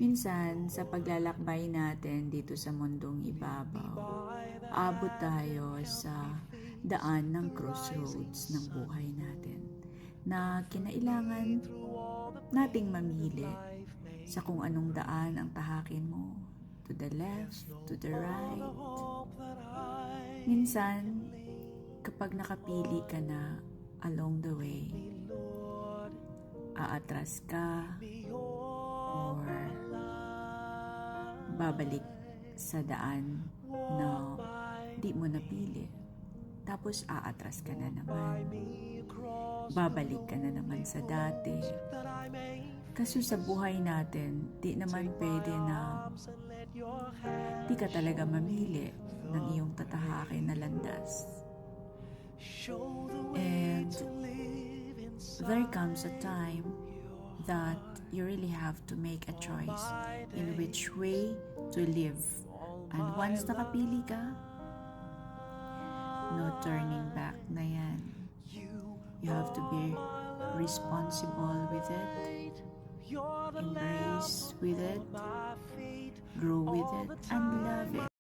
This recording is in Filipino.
Minsan, sa paglalakbay natin dito sa mundong ibabaw, abot tayo sa daan ng crossroads ng buhay natin na kinailangan nating mamili sa kung anong daan ang tahakin mo, to the left, to the right. Minsan, kapag nakapili ka na along the way, aatras ka or babalik sa daan na di mo napili. Tapos aatras ka na naman. Babalik ka na naman sa dati. Kaso sa buhay natin, di naman pwede na di ka talaga mamili ng iyong tatahakin na landas. And there comes a time that you really have to make a choice in which way to live. And once nakapili ka, no turning back na yan. You have to be responsible with it, embrace with it, grow with it, and love it.